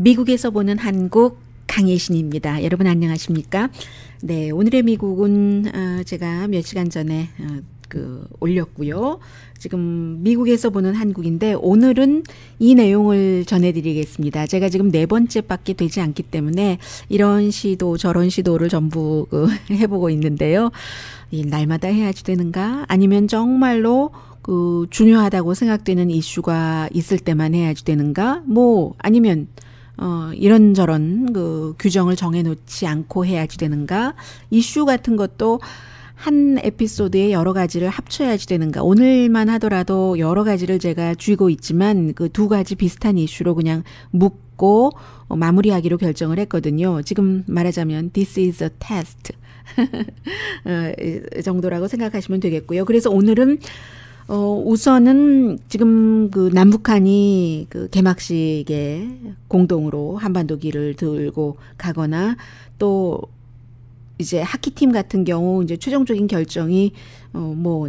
미국에서 보는 한국 강예신입니다. 여러분 안녕하십니까? 네, 오늘의 미국은 제가 몇 시간 전에 올렸고요. 지금 미국에서 보는 한국인데 오늘은 이 내용을 전해드리겠습니다. 제가 지금 4번째밖에 되지 않기 때문에 이런 시도 저런 시도를 전부 해보고 있는데요. 날마다 해야지 되는가? 아니면 정말로 중요하다고 생각되는 이슈가 있을 때만 해야지 되는가? 아니면 이런저런 규정을 정해놓지 않고 해야지 되는가? 이슈 같은 것도 한 에피소드에 여러 가지를 합쳐야지 되는가? 오늘만 하더라도 여러 가지를 제가 쥐고 있지만 그 두 가지 비슷한 이슈로 그냥 묶고 마무리하기로 결정을 했거든요. 지금 말하자면 This is a test 정도라고 생각하시면 되겠고요. 그래서 오늘은 우선은 지금 남북한이 개막식에 공동으로 한반도기를 들고 가거나 또 이제 하키팀 같은 경우 이제 최종적인 결정이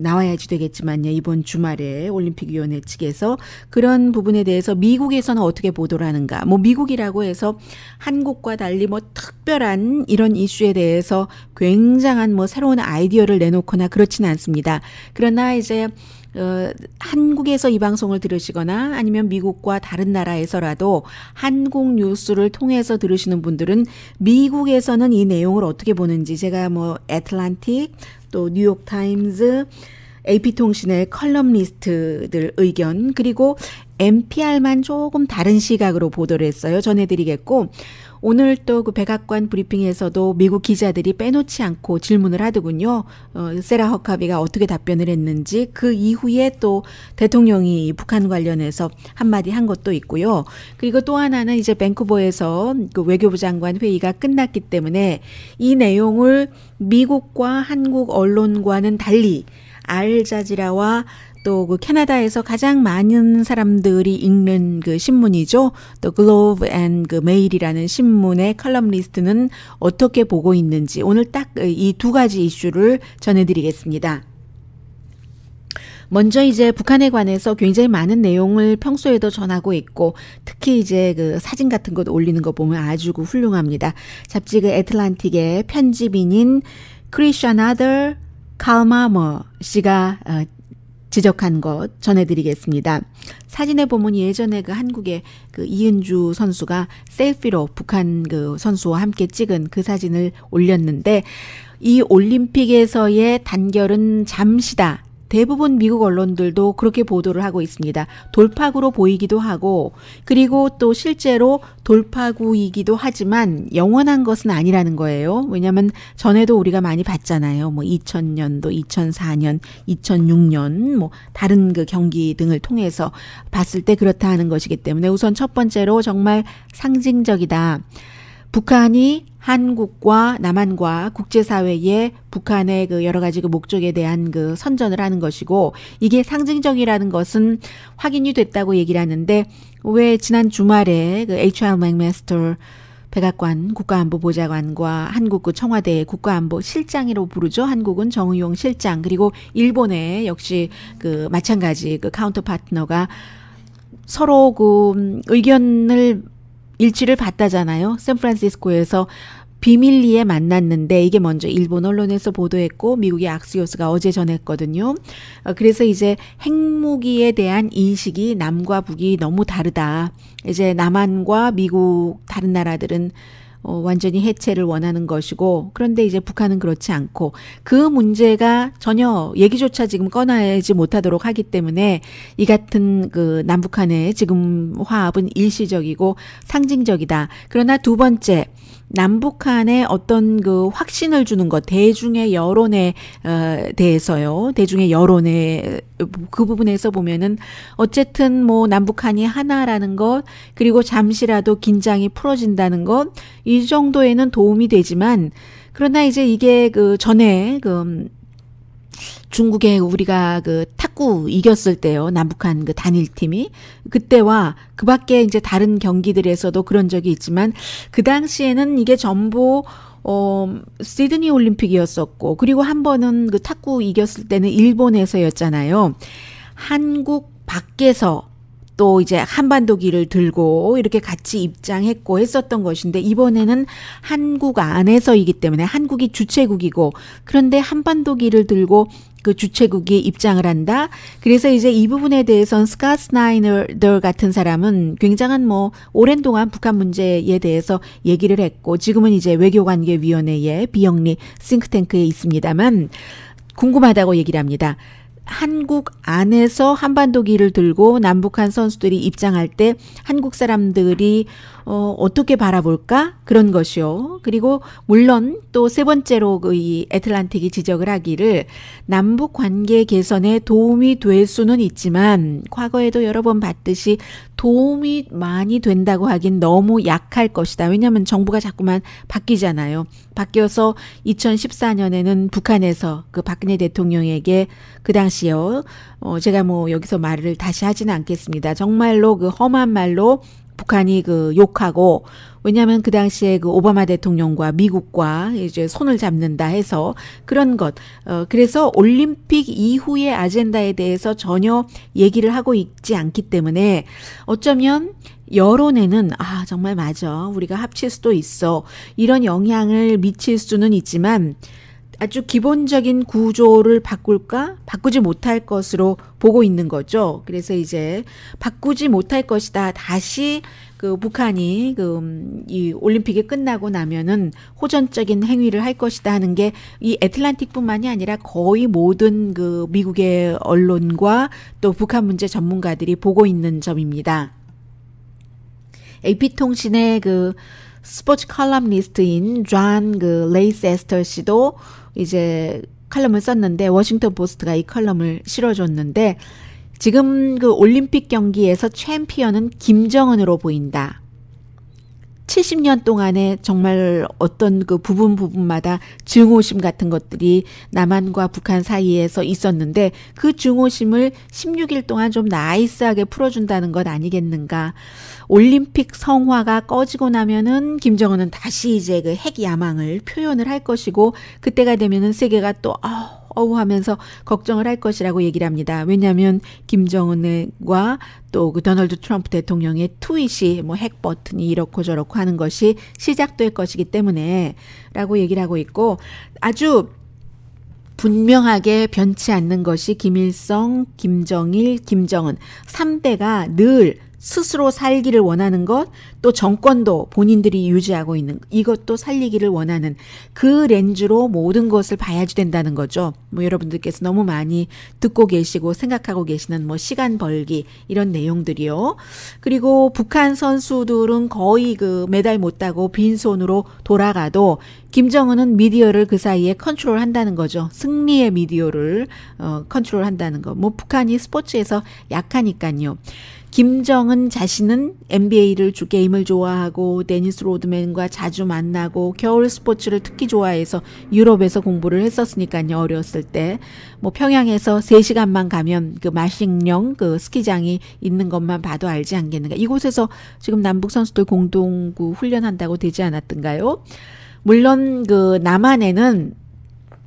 나와야지 되겠지만요. 이번 주말에 올림픽위원회 측에서 그런 부분에 대해서 미국에서는 어떻게 보도를 하는가. 미국이라고 해서 한국과 달리 특별한 이런 이슈에 대해서 굉장한 새로운 아이디어를 내놓거나 그렇지는 않습니다. 그러나 이제 한국에서 이 방송을 들으시거나 아니면 미국과 다른 나라에서라도 한국 뉴스를 통해서 들으시는 분들은 미국에서는 이 내용을 어떻게 보는지 제가 애틀란틱 또 뉴욕타임즈 AP통신의 컬럼리스트들 의견 그리고 NPR만 조금 다른 시각으로 보도를 했어요. 전해드리겠고 오늘 또 백악관 브리핑에서도 미국 기자들이 빼놓지 않고 질문을 하더군요. 세라 허카비가 어떻게 답변을 했는지 그 이후에 또 대통령이 북한 관련해서 한마디 한 것도 있고요. 그리고 또 하나는 이제 밴쿠버에서 외교부 장관 회의가 끝났기 때문에 이 내용을 미국과 한국 언론과는 달리 알자지라와 또 캐나다에서 가장 많은 사람들이 읽는 신문이죠. 또 글로브 앤 메일이라는 신문의 컬럼리스트는 어떻게 보고 있는지 오늘 딱 이 두 가지 이슈를 전해드리겠습니다. 먼저 이제 북한에 관해서 굉장히 많은 내용을 평소에도 전하고 있고 특히 이제 사진 같은 것 올리는 거 보면 아주 훌륭합니다. 잡지 애틀란틱의 편집인인 크리샤나더 칼마머 씨가 지적한 것 전해드리겠습니다. 사진에 보면 예전에 한국의 이은주 선수가 셀피로 북한 선수와 함께 찍은 그 사진을 올렸는데 이 올림픽에서의 단결은 잠시다. 대부분 미국 언론들도 그렇게 보도를 하고 있습니다. 돌파구로 보이기도 하고 그리고 또 실제로 돌파구이기도 하지만 영원한 것은 아니라는 거예요. 왜냐하면 전에도 우리가 많이 봤잖아요. 2000년도, 2004년, 2006년 다른 경기 등을 통해서 봤을 때 그렇다 하는 것이기 때문에 우선 첫 번째로 정말 상징적이다. 북한이 한국과 남한과 국제사회에 북한의 여러 가지 목적에 대한 선전을 하는 것이고 이게 상징적이라는 것은 확인이 됐다고 얘기를 하는데 왜 지난 주말에 HR 맥마스터 백악관 국가안보보좌관과 한국 청와대 국가안보 실장이라고 부르죠. 한국은 정의용 실장 그리고 일본의 역시 마찬가지 카운터 파트너가 서로 의견을 일치를 봤다잖아요. 샌프란시스코에서 비밀리에 만났는데 이게 먼저 일본 언론에서 보도했고 미국의 악시오스가 어제 전했거든요. 그래서 이제 핵무기에 대한 인식이 남과 북이 너무 다르다. 이제 남한과 미국 다른 나라들은 완전히 해체를 원하는 것이고 그런데 이제 북한은 그렇지 않고 그 문제가 전혀 얘기조차 지금 꺼내지 못하도록 하기 때문에 이 같은 남북한의 지금 화합은 일시적이고 상징적이다. 그러나 두 번째 남북한에 어떤 확신을 주는 것, 대중의 여론에 대해서요. 대중의 여론에 그 부분에서 보면은 어쨌든 남북한이 하나라는 것, 그리고 잠시라도 긴장이 풀어진다는 것, 이 정도에는 도움이 되지만, 그러나 이제 이게 전에 중국에 우리가 탁구 이겼을 때요. 남북한 단일팀이. 그때와 그 밖에 이제 다른 경기들에서도 그런 적이 있지만 그 당시에는 이게 전부 시드니 올림픽이었었고 그리고 한 번은 탁구 이겼을 때는 일본에서였잖아요. 한국 밖에서 또 이제 한반도기를 들고 이렇게 같이 입장했고 했었던 것인데 이번에는 한국 안에서이기 때문에 한국이 주최국이고 그런데 한반도기를 들고 그 주최국이 입장을 한다. 그래서 이제 이 부분에 대해서는 스캇 스나이더 같은 사람은 굉장한 뭐 오랜 동안 북한 문제에 대해서 얘기를 했고 지금은 이제 외교관계위원회의 비영리 싱크탱크에 있습니다만 궁금하다고 얘기를 합니다. 한국 안에서 한반도기를 들고 남북한 선수들이 입장할 때 한국 사람들이 어떻게 바라볼까? 그런 것이요. 그리고 물론 또 세 번째로 이 애틀란틱이 지적을 하기를 남북 관계 개선에 도움이 될 수는 있지만 과거에도 여러 번 봤듯이 도움이 많이 된다고 하긴 너무 약할 것이다. 왜냐하면 정부가 자꾸만 바뀌잖아요. 바뀌어서 2014년에는 북한에서 그 박근혜 대통령에게 그 당시요. 제가 뭐 여기서 말을 다시 하지는 않겠습니다. 정말로 그 험한 말로 북한이 그 욕하고 왜냐하면 그 당시에 그 오바마 대통령과 미국과 이제 손을 잡는다 해서 그런 것. 그래서 올림픽 이후의 아젠다에 대해서 전혀 얘기를 하고 있지 않기 때문에 어쩌면 여론에는 아 정말 맞아 우리가 합칠 수도 있어 이런 영향을 미칠 수는 있지만 아주 기본적인 구조를 바꿀까? 바꾸지 못할 것으로 보고 있는 거죠. 그래서 이제 바꾸지 못할 것이다. 다시 그 북한이 이 올림픽이 끝나고 나면은 호전적인 행위를 할 것이다 하는 게 이 애틀란틱뿐만이 아니라 거의 모든 그 미국의 언론과 또 북한 문제 전문가들이 보고 있는 점입니다. AP통신의 그 스포츠 칼럼니스트인 존 그 레이세스터 씨도 이제 칼럼을 썼는데 워싱턴 포스트가 이 칼럼을 실어줬는데 지금 그 올림픽 경기에서 챔피언은 김정은으로 보인다. 70년 동안에 정말 어떤 그 부분마다 증오심 같은 것들이 남한과 북한 사이에서 있었는데 그 증오심을 16일 동안 좀 나이스하게 풀어준다는 것 아니겠는가. 올림픽 성화가 꺼지고 나면은 김정은은 다시 이제 그 핵 야망을 표현을 할 것이고 그때가 되면은 세계가 또 하면서 걱정을 할 것이라고 얘기를 합니다. 왜냐하면 김정은과 또 그 도널드 트럼프 대통령의 트윗이 뭐 핵 버튼이 이렇고 저렇고 하는 것이 시작될 것이기 때문에 라고 얘기를 하고 있고 아주 분명하게 변치 않는 것이 김일성, 김정일, 김정은 3대가 늘 스스로 살기를 원하는 것, 또 정권도 본인들이 유지하고 있는 이것도 살리기를 원하는 그 렌즈로 모든 것을 봐야지 된다는 거죠. 뭐 여러분들께서 너무 많이 듣고 계시고 생각하고 계시는 뭐 시간 벌기 이런 내용들이요. 그리고 북한 선수들은 거의 그 메달 못 따고 빈손으로 돌아가도 김정은은 미디어를 그 사이에 컨트롤한다는 거죠. 승리의 미디어를 컨트롤한다는 거. 뭐 북한이 스포츠에서 약하니까요. 김정은 자신은 NBA를 게임을 좋아하고 데니스 로드맨과 자주 만나고 겨울 스포츠를 특히 좋아해서 유럽에서 공부를 했었으니까요. 어렸을 때. 뭐 평양에서 3시간만 가면 그 마식령 그 스키장이 있는 것만 봐도 알지 않겠는가. 이곳에서 지금 남북 선수들 공동구 훈련한다고 되지 않았던가요? 물론 그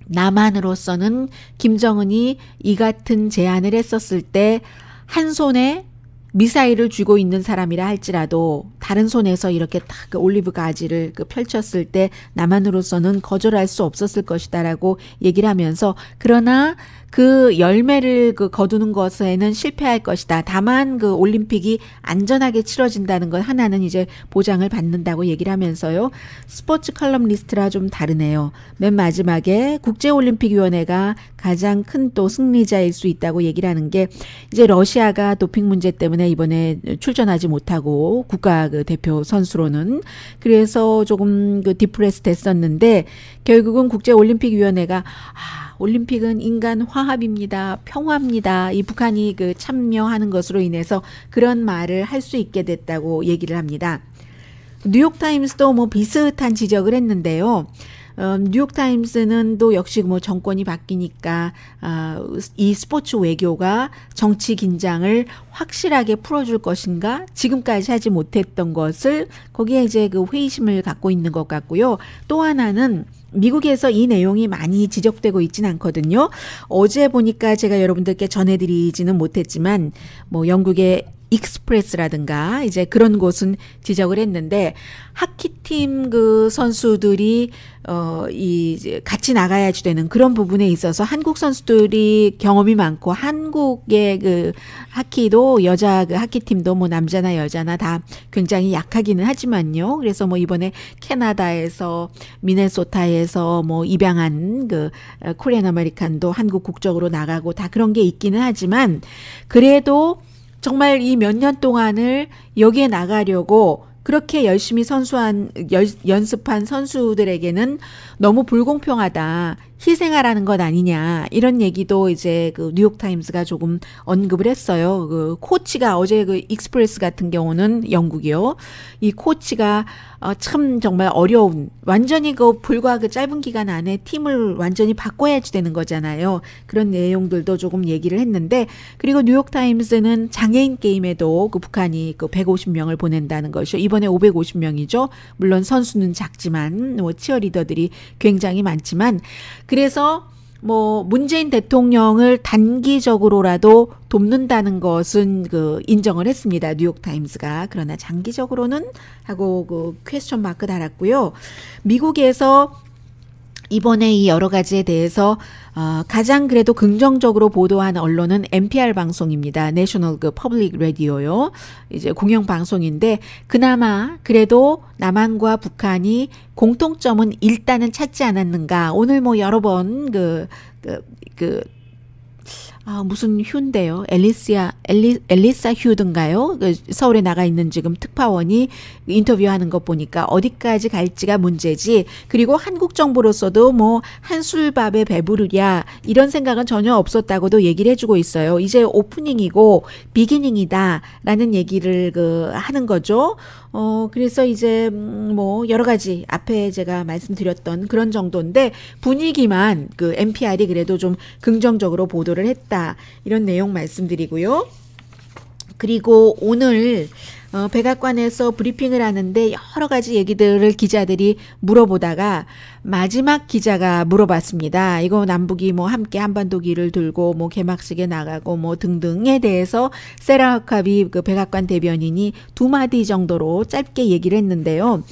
남한으로서는 김정은이 이 같은 제안을 했었을 때 한 손에 미사일을 쥐고 있는 사람이라 할지라도 다른 손에서 이렇게 딱 그 올리브 가지를 그 펼쳤을 때 남한으로서는 거절할 수 없었을 것이다라고 얘기를 하면서 그러나 그 열매를 그 거두는 것에는 실패할 것이다. 다만 그 올림픽이 안전하게 치러진다는 것 하나는 이제 보장을 받는다고 얘기를 하면서요. 스포츠 컬럼리스트라 좀 다르네요. 맨 마지막에 국제올림픽위원회가 가장 큰 또 승리자일 수 있다고 얘기를 하는 게 이제 러시아가 도핑 문제 때문에 이번에 출전하지 못하고 국가 그 대표 선수로는 그래서 조금 그 디프레스 됐었는데 결국은 국제올림픽위원회가 올림픽은 인간 화합입니다. 평화입니다. 이 북한이 그 참여하는 것으로 인해서 그런 말을 할 수 있게 됐다고 얘기를 합니다. 뉴욕타임스도 뭐 비슷한 지적을 했는데요. 뉴욕타임스는 또 역시 뭐 정권이 바뀌니까 이 스포츠 외교가 정치 긴장을 확실하게 풀어줄 것인가 지금까지 하지 못했던 것을 거기에 이제 그 회의심을 갖고 있는 것 같고요. 또 하나는 미국에서 이 내용이 많이 지적되고 있진 않거든요. 어제 보니까 제가 여러분들께 전해드리지는 못했지만 뭐 영국의 익스프레스라든가 이제 그런 곳은 지적을 했는데 하키팀 그 선수들이 이제 같이 나가야지 되는 그런 부분에 있어서 한국 선수들이 경험이 많고 한국의 그 하키도 여자 그 하키팀도 뭐 남자나 여자나 다 굉장히 약하기는 하지만요. 그래서 뭐 이번에 캐나다에서 미네소타에서 뭐 입양한 그 코리안 아메리칸도 한국 국적으로 나가고 다 그런 게 있기는 하지만 그래도 정말 이 몇 년 동안을 여기에 나가려고 그렇게 열심히 연습한 선수들에게는 너무 불공평하다. 희생하라는 것 아니냐. 이런 얘기도 이제 그 뉴욕타임스가 조금 언급을 했어요. 그 코치가 어제 그 익스프레스 같은 경우는 영국이요. 이 코치가 참 정말 어려운 완전히 그 불과 그 짧은 기간 안에 팀을 완전히 바꿔야지 되는 거잖아요. 그런 내용들도 조금 얘기를 했는데 그리고 뉴욕타임스는 장애인 게임에도 그 북한이 그 150명을 보낸다는 것이죠. 이번에 550명이죠. 물론 선수는 작지만 뭐 치어리더들이 굉장히 많지만 그래서 뭐 문재인 대통령을 단기적으로라도 돕는다는 것은 그 인정을 했습니다. 뉴욕타임스가. 그러나 장기적으로는 하고 그 퀘스천 마크 달았고요. 미국에서 이번에 이 여러 가지에 대해서 가장 그래도 긍정적으로 보도한 언론은 NPR 방송입니다. 내셔널 그 퍼블릭 라디오요. 이제 공영 방송인데 그나마 그래도 남한과 북한이 공통점은 일단은 찾지 않았는가. 오늘 뭐 여러 번 무슨 휴인데요. 엘리사 휴든가요? 서울에 나가 있는 지금 특파원이 인터뷰하는 거 보니까 어디까지 갈지가 문제지. 그리고 한국 정부로서도 뭐 한술밥에 배부르랴 이런 생각은 전혀 없었다고도 얘기를 해주고 있어요. 이제 오프닝이고 비기닝이다라는 얘기를 하는 거죠. 그래서 이제 뭐 여러 가지 앞에 제가 말씀드렸던 그런 정도인데 분위기만 그 NPR이 그래도 좀 긍정적으로 보도를 했다. 이런 내용 말씀드리고요. 그리고 오늘 백악관에서 브리핑을 하는데 여러 가지 얘기들을 기자들이 물어보다가 마지막 기자가 물어봤습니다. 이거 남북이 뭐 함께 한반도기를 들고 뭐 개막식에 나가고 뭐 등등에 대해서 세라 허카비 그 백악관 대변인이 두 마디 정도로 짧게 얘기를 했는데요.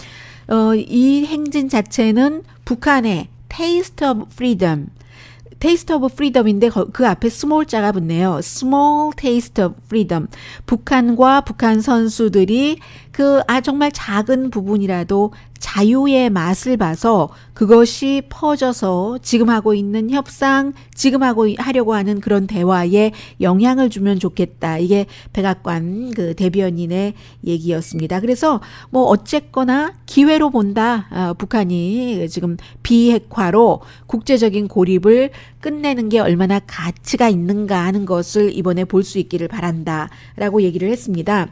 이 행진 자체는 북한의 Taste of Freedom 테이스트 오브 프리덤인데 그 앞에 스몰 자가 붙네요. Small Taste of Freedom. 북한과 북한 선수들이 정말 작은 부분이라도 자유의 맛을 봐서 그것이 퍼져서 지금 하고 있는 협상, 지금 하려고 하는 그런 대화에 영향을 주면 좋겠다. 이게 백악관 그 대변인의 얘기였습니다. 그래서 뭐 어쨌거나 기회로 본다. 북한이 지금 비핵화로 국제적인 고립을 끝내는 게 얼마나 가치가 있는가 하는 것을 이번에 볼 수 있기를 바란다라고 얘기를 했습니다.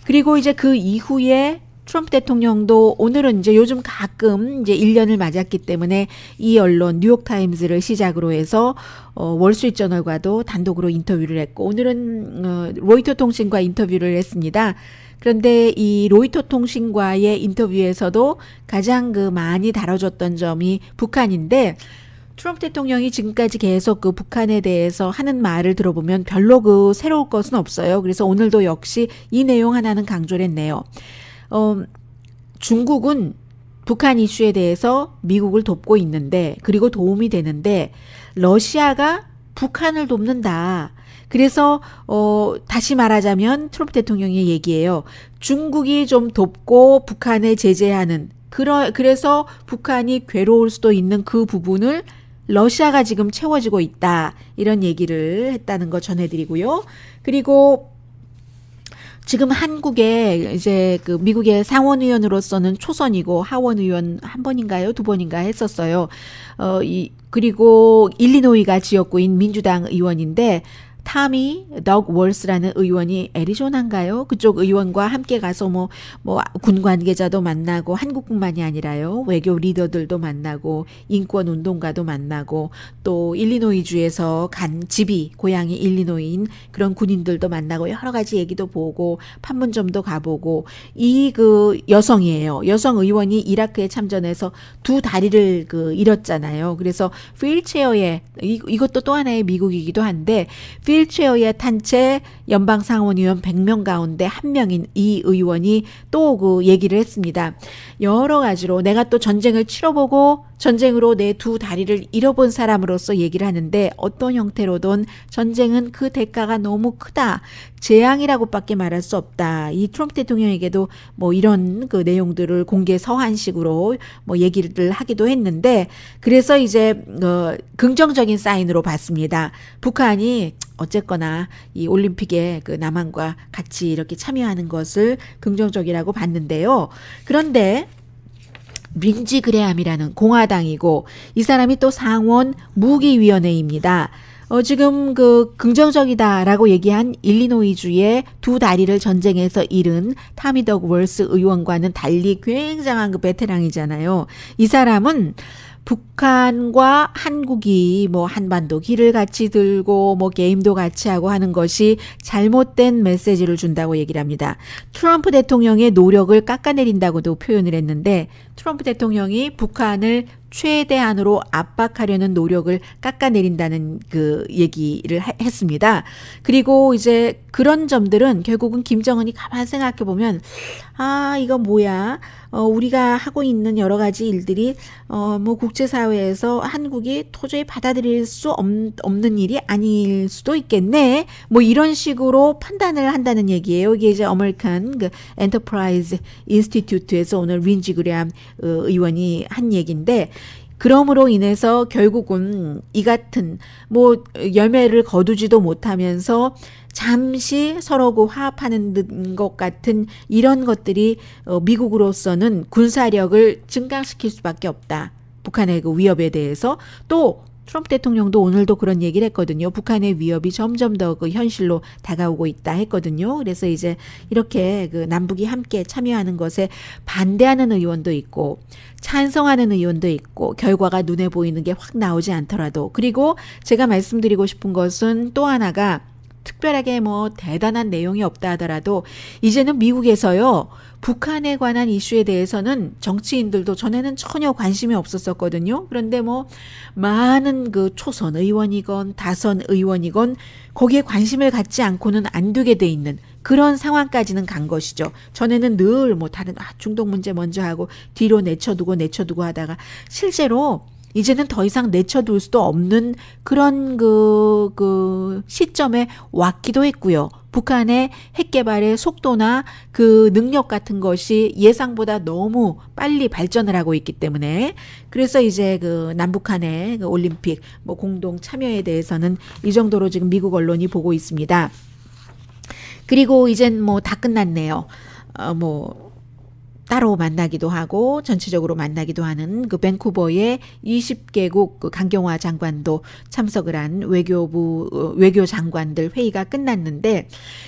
그리고 이제 그 이후에 트럼프 대통령도 오늘은 이제 요즘 가끔 이제 1년을 맞았기 때문에 이 언론 뉴욕타임즈를 시작으로 해서 월스트리트저널과도 단독으로 인터뷰를 했고 오늘은 로이터 통신과 인터뷰를 했습니다. 그런데 이 로이터 통신과의 인터뷰에서도 가장 많이 다뤄졌던 점이 북한인데 트럼프 대통령이 지금까지 계속 그 북한에 대해서 하는 말을 들어보면 별로 새로울 것은 없어요. 그래서 오늘도 역시 이 내용 하나는 강조를 했네요. 중국은 북한 이슈에 대해서 미국을 돕고 있는데 그리고 도움이 되는데 러시아가 북한을 돕는다. 그래서 다시 말하자면 트럼프 대통령의 얘기예요. 중국이 좀 돕고 북한을 제재하는 그래서 북한이 괴로울 수도 있는 그 부분을 러시아가 지금 채워지고 있다. 이런 얘기를 했다는 거 전해드리고요. 그리고 지금 한국에 이제 그 미국의 상원의원으로서는 초선이고 하원의원 한 번인가요? 두 번인가 했었어요. 그리고 일리노이가 지역구인 민주당 의원인데 타미 덕 월스라는 의원이 애리조나인가요? 그쪽 의원과 함께 가서 뭐 군 관계자도 만나고 한국뿐만이 아니라요. 외교 리더들도 만나고 인권 운동가도 만나고 또 일리노이주에서 간 집이 고향이 일리노이인 그런 군인들도 만나고 여러 가지 얘기도 보고 판문점도 가보고 이 여성이에요. 여성 의원이 이라크에 참전해서 두 다리를 잃었잖아요. 그래서 휠체어에 이것도 또 하나의 미국이기도 한데 휠체어에 탄 채 연방상원의원 100명 가운데 한 명인 이 의원이 또 그 얘기를 했습니다. 여러 가지로 내가 또 전쟁을 치러보고 전쟁으로 내 두 다리를 잃어본 사람으로서 얘기를 하는데 어떤 형태로든 전쟁은 그 대가가 너무 크다. 재앙이라고밖에 말할 수 없다. 이 트럼프 대통령에게도 뭐 이런 그 내용들을 공개 서한식으로 뭐 얘기를 하기도 했는데 그래서 이제 긍정적인 사인으로 봤습니다. 북한이 어쨌거나 이 올림픽에 그 남한과 같이 이렇게 참여하는 것을 긍정적이라고 봤는데요. 그런데 린지 그레함이라는 공화당이고 이 사람이 또 상원 무기위원회입니다. 지금 그 긍정적이다라고 얘기한 일리노이주의 두 다리를 전쟁에서 잃은 타미 덕월스 의원과는 달리 굉장한 그 베테랑이잖아요. 이 사람은 북한과 한국이 뭐 한반도 길을 같이 들고 뭐 게임도 같이 하고 하는 것이 잘못된 메시지를 준다고 얘기를 합니다. 트럼프 대통령의 노력을 깎아내린다고도 표현을 했는데 트럼프 대통령이 북한을 최대한으로 압박하려는 노력을 깎아내린다는 그 얘기를 했습니다. 그리고 이제 그런 점들은 결국은 김정은이 가만 생각해 보면 이거 뭐야? 우리가 하고 있는 여러 가지 일들이 뭐 국제사회에서 한국이 도저히 받아들일 수 없는 일이 아닐 수도 있겠네. 뭐 이런 식으로 판단을 한다는 얘기예요. 이게 이제 아메리칸 그 엔터프라이즈 인스티튜트에서 오늘 린지 그레함 의원이 한 얘기인데 그럼으로 인해서 결국은 이 같은 뭐 열매를 거두지도 못하면서 잠시 서로 그 화합하는 것 같은 이런 것들이 미국으로서는 군사력을 증강시킬 수밖에 없다. 북한의 그 위협에 대해서 또 트럼프 대통령도 오늘도 그런 얘기를 했거든요. 북한의 위협이 점점 더 그 현실로 다가오고 있다 했거든요. 그래서 이제 이렇게 그 남북이 함께 참여하는 것에 반대하는 의원도 있고 찬성하는 의원도 있고 결과가 눈에 보이는 게 확 나오지 않더라도 그리고 제가 말씀드리고 싶은 것은 또 하나가 특별하게 뭐 대단한 내용이 없다 하더라도 이제는 미국에서요. 북한에 관한 이슈에 대해서는 정치인들도 전에는 전혀 관심이 없었었거든요. 그런데 뭐 많은 그 초선 의원이건 다선 의원이건 거기에 관심을 갖지 않고는 안 되게 돼 있는 그런 상황까지는 간 것이죠. 전에는 늘 뭐 다른 중동 문제 먼저 하고 뒤로 내쳐두고 하다가 실제로 이제는 더 이상 내쳐둘 수도 없는 그런 그 시점에 왔기도 했고요. 북한의 핵 개발의 속도나 그 능력 같은 것이 예상보다 너무 빨리 발전을 하고 있기 때문에 그래서 이제 그 남북한의 그 올림픽 뭐 공동 참여에 대해서는 이 정도로 지금 미국 언론이 보고 있습니다. 그리고 이젠 뭐 다 끝났네요. 뭐 따로 만나기도 하고 전체적으로 만나기도 하는 그 밴쿠버의 20개국 그 강경화 장관도 참석을 한 외교장관들 회의가 끝났는데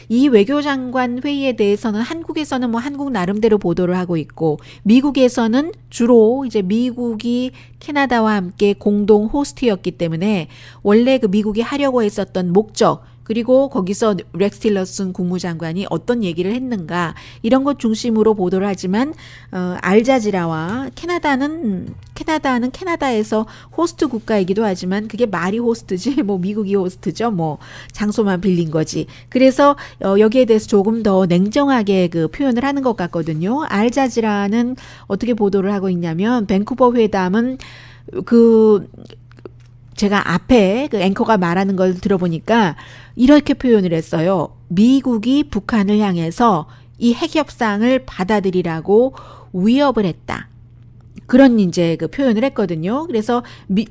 이 외교장관 회의에 대해서는 한국에서는 뭐 한국 나름대로 보도를 하고 있고 미국에서는 주로 이제 미국이 캐나다와 함께 공동 호스트였기 때문에 원래 그 미국이 하려고 했었던 목적 그리고 거기서 렉스 틸러슨 국무장관이 어떤 얘기를 했는가 이런 것 중심으로 보도를 하지만 알자지라와 캐나다는 캐나다에서 호스트 국가이기도 하지만 그게 말이 호스트지 뭐 미국이 호스트죠. 뭐 장소만 빌린 거지. 그래서 여기에 대해서 조금 더 냉정하게 그 표현을 하는 것 같거든요. 알자지라는 어떻게 보도를 하고 있냐면 밴쿠버 회담은 제가 앞에 그 앵커가 말하는 걸 들어보니까 이렇게 표현을 했어요. 미국이 북한을 향해서 이 핵협상을 받아들이라고 위협을 했다. 그런 이제 그 표현을 했거든요. 그래서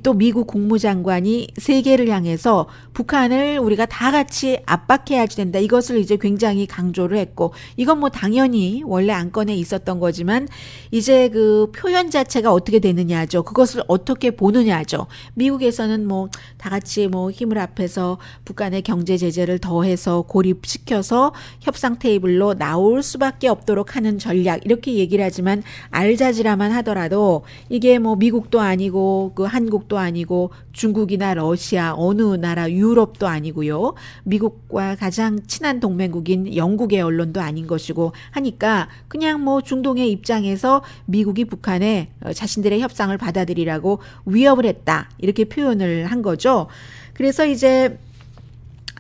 또 미국 국무장관이 세계를 향해서 북한을 우리가 다 같이 압박해야 된다. 이것을 이제 굉장히 강조를 했고 이건 뭐 당연히 원래 안건에 있었던 거지만 이제 그 표현 자체가 어떻게 되느냐죠. 그것을 어떻게 보느냐죠. 미국에서는 뭐 다 같이 뭐 힘을 합해서 북한의 경제 제재를 더해서 고립시켜서 협상 테이블로 나올 수밖에 없도록 하는 전략 이렇게 얘기를 하지만 알자지라만 하더라도 이게 뭐 미국도 아니고 그 한국도 아니고 중국이나 러시아 어느 나라 유럽도 아니고요. 미국과 가장 친한 동맹국인 영국의 언론도 아닌 것이고 하니까 그냥 뭐 중동의 입장에서 미국이 북한에 자신들의 협상을 받아들이라고 위협을 했다. 이렇게 표현을 한 거죠. 그래서 이제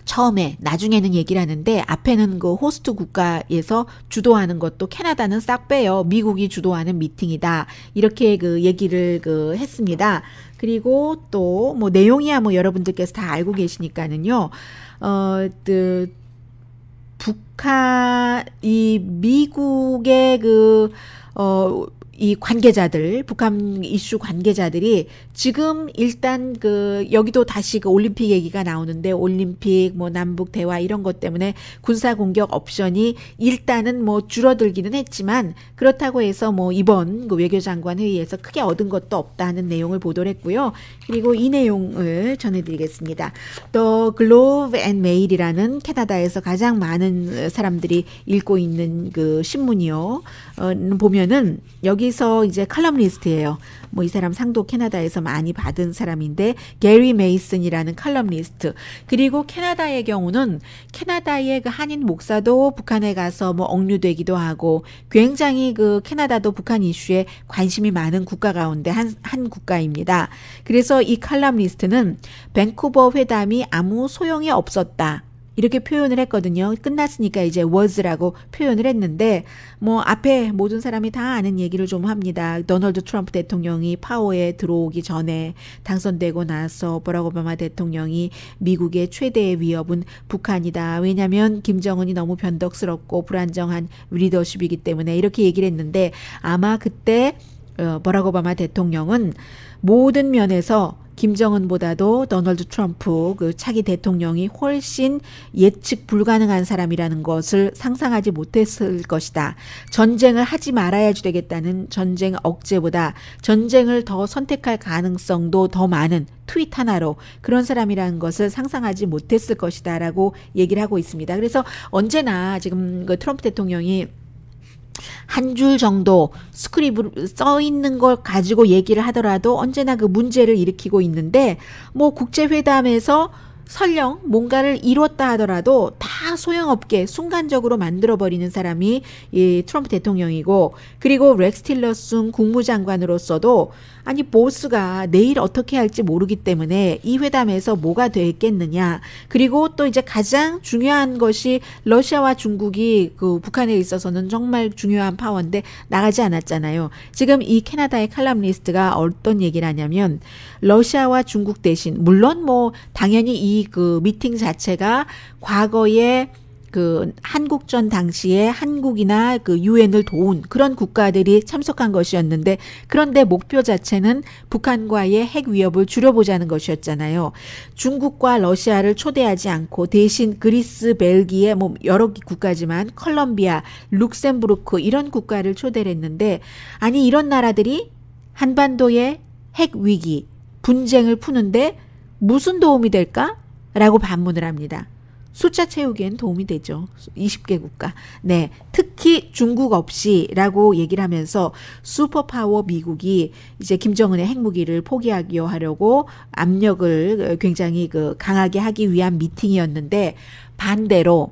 처음에 나중에는 얘기를 하는데 앞에는 그 호스트 국가에서 주도하는 것도 캐나다는 싹 빼요. 미국이 주도하는 미팅이다. 이렇게 그 얘기를 그 했습니다. 그리고 또 뭐 내용이야 뭐 여러분들께서 다 알고 계시니까는요. 이 미국의 이 관계자들, 북한 이슈 관계자들이 지금 일단 여기도 다시 올림픽 얘기가 나오는데 올림픽 뭐 남북 대화 이런 것 때문에 군사 공격 옵션이 일단은 뭐 줄어들기는 했지만 그렇다고 해서 뭐 이번 외교장관 회의에서 크게 얻은 것도 없다는 내용을 보도를 했고요. 그리고 이 내용을 전해드리겠습니다. 또 글로브 앤 메일이라는 캐나다에서 가장 많은 사람들이 읽고 있는 그 신문이요. 보면은 여기서 이제 칼럼니스트예요. 뭐 이 사람 상도 캐나다에서 많이 받은 사람인데 게리 메이슨이라는 칼럼니스트. 그리고 캐나다의 경우는 캐나다의 그 한인 목사도 북한에 가서 뭐 억류되기도 하고 굉장히 그 캐나다도 북한 이슈에 관심이 많은 국가 가운데 한 국가입니다. 그래서 이 칼럼니스트는 밴쿠버 회담이 아무 소용이 없었다. 이렇게 표현을 했거든요. 끝났으니까 이제 was라고 표현을 했는데 뭐 앞에 모든 사람이 다 아는 얘기를 좀 합니다. 도널드 트럼프 대통령이 파워에 들어오기 전에 당선되고 나서 버락 오바마 대통령이 미국의 최대의 위협은 북한이다. 왜냐하면 김정은이 너무 변덕스럽고 불안정한 리더십이기 때문에 이렇게 얘기를 했는데 아마 그때 버락 오바마 대통령은 모든 면에서 김정은보다도 도널드 트럼프 그 차기 대통령이 훨씬 예측 불가능한 사람이라는 것을 상상하지 못했을 것이다. 전쟁을 하지 말아야지 되겠다는 전쟁 억제보다 전쟁을 더 선택할 가능성도 더 많은 트윗 하나로 그런 사람이라는 것을 상상하지 못했을 것이다 라고 얘기를 하고 있습니다. 그래서 언제나 지금 그 트럼프 대통령이 한 줄 정도 스크립으로 써 있는 걸 가지고 얘기를 하더라도 언제나 그 문제를 일으키고 있는데 뭐 국제회담에서 설령 뭔가를 이뤘다 하더라도 다 소용없게 순간적으로 만들어버리는 사람이 이 트럼프 대통령이고 그리고 렉스 틸러슨 국무장관으로서도 아니 보스가 내일 어떻게 할지 모르기 때문에 이 회담에서 뭐가 됐겠느냐. 그리고 또 이제 가장 중요한 것이 러시아와 중국이 그 북한에 있어서는 정말 중요한 파워인데 나가지 않았잖아요. 지금 이 캐나다의 칼럼니스트가 어떤 얘기를 하냐면 러시아와 중국 대신 물론 뭐 당연히 이 그 미팅 자체가 과거에 그 한국전 당시에 한국이나 그 유엔을 도운 그런 국가들이 참석한 것이었는데 그런데 목표 자체는 북한과의 핵 위협을 줄여보자는 것이었잖아요. 중국과 러시아를 초대하지 않고 대신 그리스, 벨기에 뭐 여러 국가지만 콜롬비아, 룩셈부르크 이런 국가를 초대를 했는데 아니 이런 나라들이 한반도의 핵 위기, 분쟁을 푸는데 무슨 도움이 될까? 라고 반문을 합니다. 숫자 채우기엔 도움이 되죠. 20개 국가. 네, 특히 중국 없이라고 얘기를 하면서 슈퍼파워 미국이 이제 김정은의 핵무기를 포기하려고 압력을 굉장히 강하게 하기 위한 미팅이었는데 반대로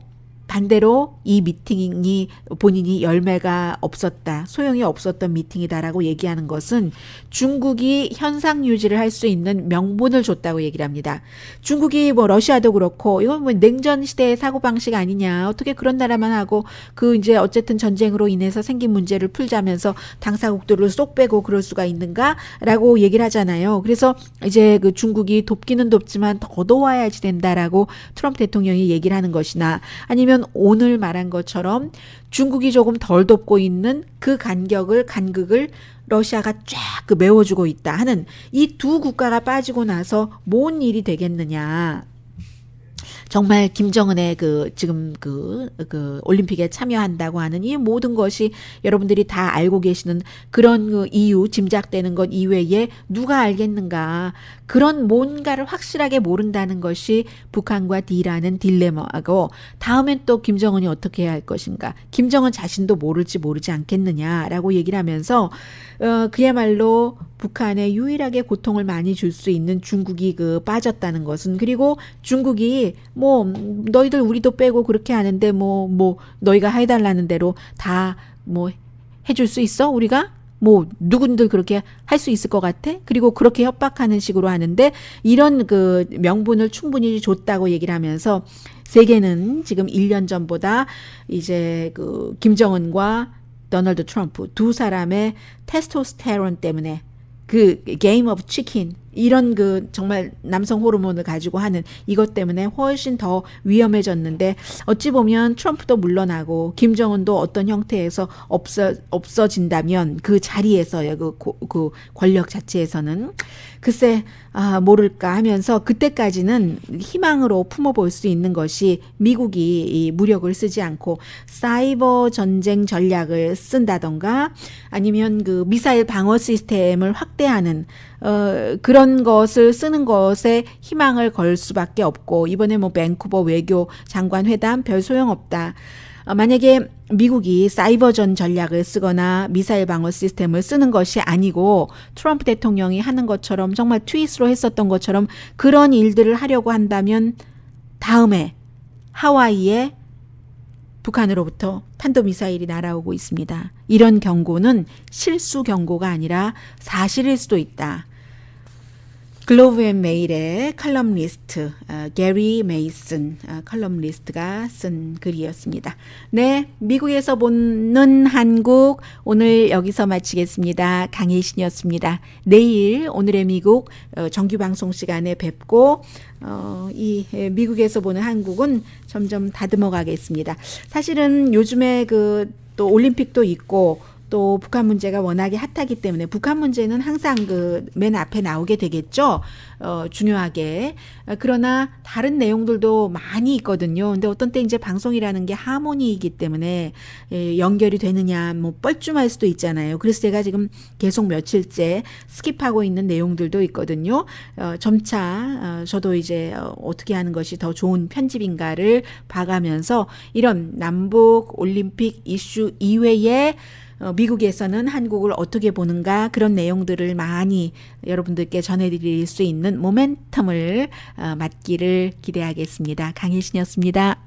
이 미팅이 본인이 열매가 없었다, 소용이 없었던 미팅이다라고 얘기하는 것은 중국이 현상 유지를 할 수 있는 명분을 줬다고 얘기를 합니다. 중국이 뭐 러시아도 그렇고 이건 뭐 냉전 시대의 사고방식 아니냐, 어떻게 그런 나라만 하고 그 이제 어쨌든 전쟁으로 인해서 생긴 문제를 풀자면서 당사국들을 쏙 빼고 그럴 수가 있는가라고 얘기를 하잖아요. 그래서 이제 그 중국이 돕기는 돕지만 더 도와야지 된다라고 트럼프 대통령이 얘기를 하는 것이나 아니면 오늘 말한 것처럼 중국이 조금 덜 돕고 있는 그 간극을 러시아가 쫙 메워주고 있다 하는 이 두 국가가 빠지고 나서 뭔 일이 되겠느냐. 정말 김정은의 지금 올림픽에 참여한다고 하는 이 모든 것이 여러분들이 다 알고 계시는 그런 이유, 짐작되는 것 이외에 누가 알겠는가. 그런 뭔가를 확실하게 모른다는 것이 북한과 D라는 딜레마고 다음엔 또 김정은이 어떻게 해야 할 것인가. 김정은 자신도 모르지 않겠느냐라고 얘기를 하면서 그야말로 북한에 유일하게 고통을 많이 줄 수 있는 중국이 빠졌다는 것은 그리고 중국이 뭐 너희들 우리도 빼고 그렇게 하는데 뭐 너희가 해달라는 대로 다 뭐 해줄 수 있어 우리가? 뭐 누군들 그렇게 할 수 있을 것 같아? 그리고 그렇게 협박하는 식으로 하는데 이런 그 명분을 충분히 줬다고 얘기를 하면서 세계는 지금 1년 전보다 이제 그 김정은과 도널드 트럼프 두 사람의 테스토스테론 때문에 그 게임 오브 치킨 이런 그 정말 남성 호르몬을 가지고 하는 이것 때문에 훨씬 더 위험해졌는데 어찌 보면 트럼프도 물러나고 김정은도 어떤 형태에서 없어진다면 그 자리에서의 그 권력 자체에서는 글쎄 모를까 하면서 그때까지는 희망으로 품어볼 수 있는 것이 미국이 이 무력을 쓰지 않고 사이버 전쟁 전략을 쓴다던가 아니면 그 미사일 방어 시스템을 확대하는 그런 것을 쓰는 것에 희망을 걸 수밖에 없고 이번에 뭐 밴쿠버 외교 장관 회담 별 소용없다. 만약에 미국이 사이버전 전략을 쓰거나 미사일 방어 시스템을 쓰는 것이 아니고 트럼프 대통령이 하는 것처럼 정말 트윗으로 했었던 것처럼 그런 일들을 하려고 한다면 다음에 하와이에 북한으로부터 탄도미사일이 날아오고 있습니다. 이런 경고는 실수 경고가 아니라 사실일 수도 있다. 글로브 앤 메일의 칼럼니스트 게리 메이슨 칼럼니스트가 쓴 글이었습니다. 네, 미국에서 보는 한국 오늘 여기서 마치겠습니다. 강혜신이었습니다. 내일 오늘의 미국 정규 방송 시간에 뵙고 이 미국에서 보는 한국은 점점 다듬어 가겠습니다. 사실은 요즘에 그 또 올림픽도 있고 또 북한 문제가 워낙에 핫하기 때문에 북한 문제는 항상 그 맨 앞에 나오게 되겠죠. 중요하게. 그러나 다른 내용들도 많이 있거든요. 근데 어떤 때 이제 방송이라는 게 하모니이기 때문에 연결이 되느냐 뭐 뻘쭘할 수도 있잖아요. 그래서 제가 지금 계속 며칠째 스킵하고 있는 내용들도 있거든요. 점차 저도 이제 어떻게 하는 것이 더 좋은 편집인가를 봐가면서 이런 남북 올림픽 이슈 이외에 미국에서는 한국을 어떻게 보는가 그런 내용들을 많이 여러분들께 전해드릴 수 있는 모멘텀을 맞기를 기대하겠습니다. 강혜신이었습니다.